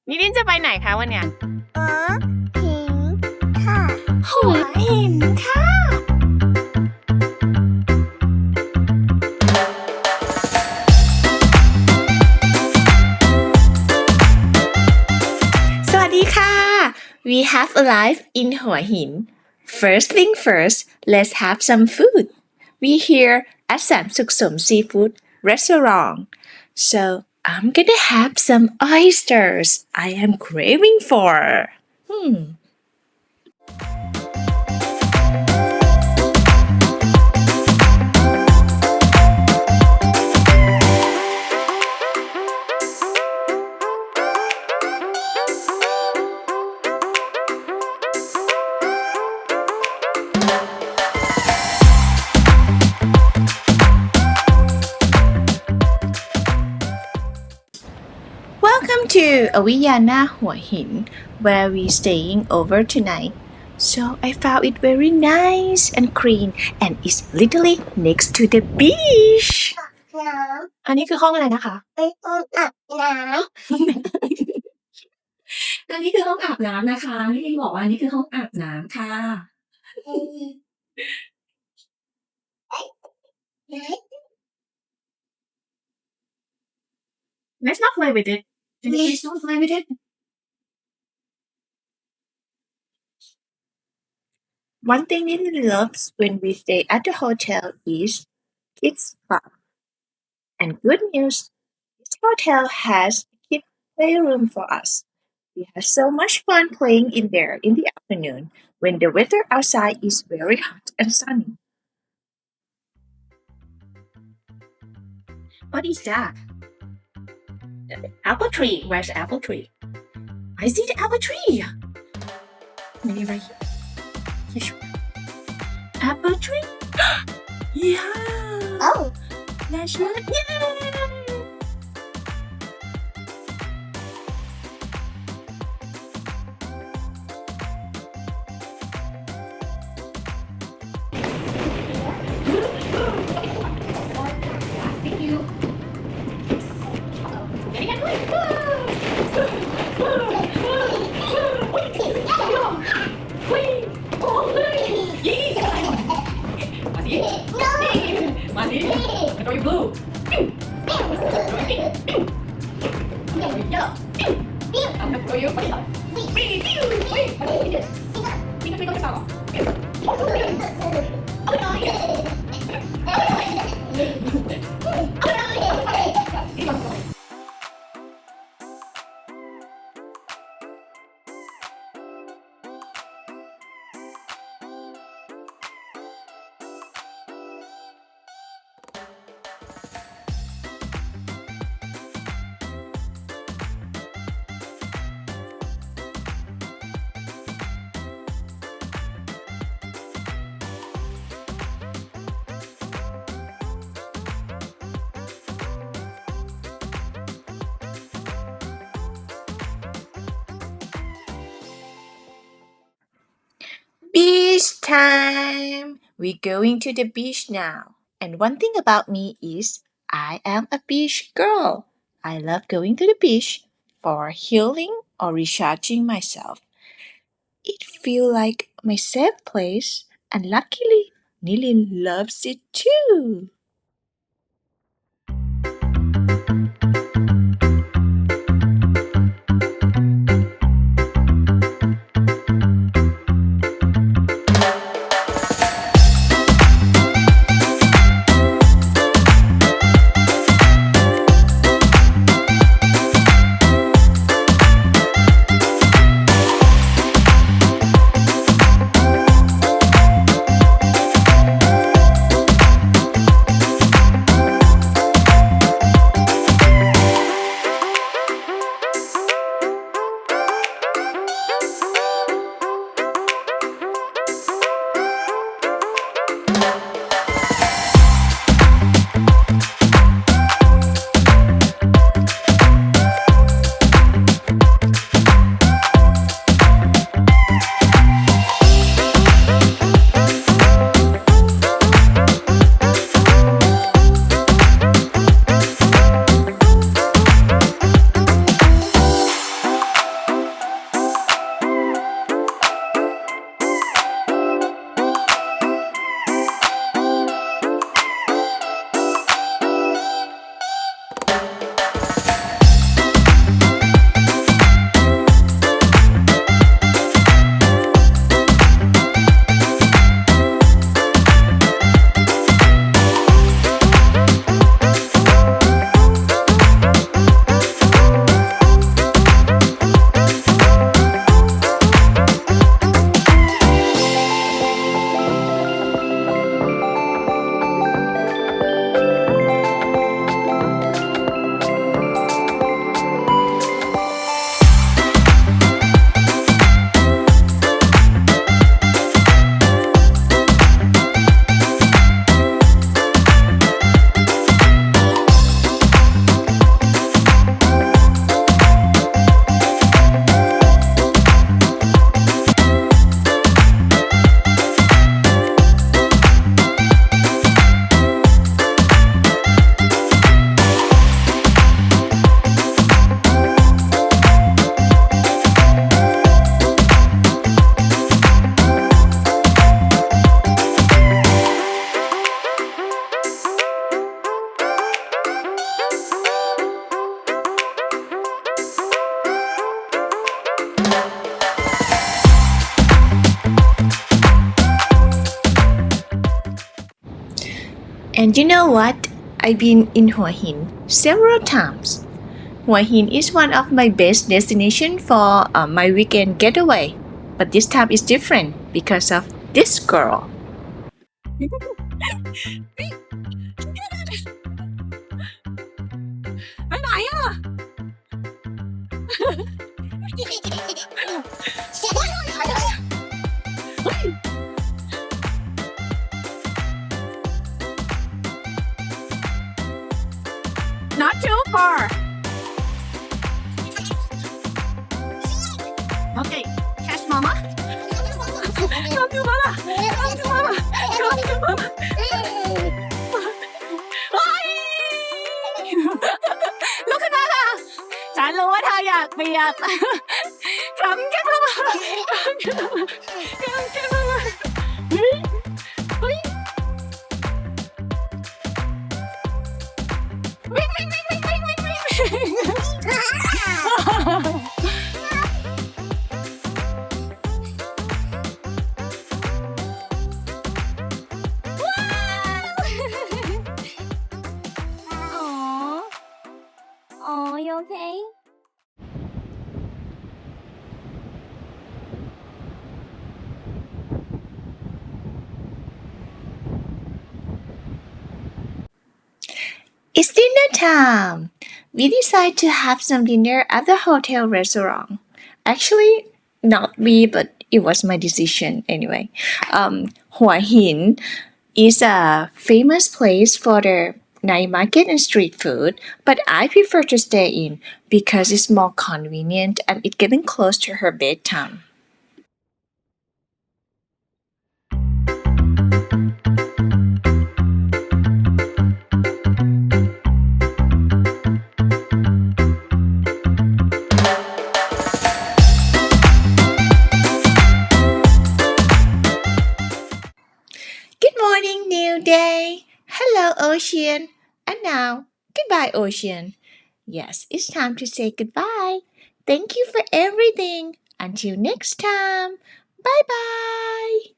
นิรินจะไปไหนคะวันเนี้ยหินค่ะหัวหินค่ะสวัสดีค่ะ We have a life in Hua Hin. First thing first, let's have some food. We here at Sam Suk Som Seafood Restaurant. So I'm gonna have some oysters I am craving for. Welcome to Aviyana Hua Hin, where we staying over tonight. So I found it very nice and clean, and it's literally next to the beach. น้ อันนี้คือห้องอะไรนะคะ ำไปห้องอาบน้ อันนี้คือห้องอาบน้ำนะคะที่บอกว่านี่คือห้องอาบน้ำค่ะ Let's not play with it. Please don't play with it. One thing Lily loves when we stay at the hotel is kids club. And good news, this hotel has a kid playroom for us. We have so much fun playing in there in the afternoon when the weather outside is very hot and sunny. What is that? The apple tree. Where's the apple tree? I see the apple tree. Maybe right here. Yes. Apple tree? Yeah. ำโอ้ That's right. Yeah. Thank you. Going blue. I'm gonna throw you. Beach time! We're going to the beach now. And one thing about me is I am a beach girl. I love going to the beach for healing or recharging myself. It feels like my safe place, and luckily, Nilin loves it too. And you know what? I've been in Hua Hin several times. Hua Hin is one of my best destinations for my weekend getaway. But this time is different because of this girl. ไปไหนอะ Not too far. Okay, catch mama. Come to mama. Come to mama. Come to mama. ลุกขึ้นมาค่ะ ฉันรู้ว่าเธออยากเปียก Come get mama. Come get mama. เฮ้ยเฮ้ยวิ่งวิ่งวิ่งวิ่งวิ่งวิ่งวิ่ง Oh, you okay? It's dinner time. We decided to have some dinner at the hotel restaurant. Actually, not me, but it was my decision anyway. Hua Hin is a famous place for the night market and street food, but I prefer to stay in because it's more convenient and it's getting close to her bedtime. Good morning, new day. Hello, ocean. And now, goodbye, ocean. Yes, it's time to say goodbye. Thank you for everything. Until next time. Bye bye.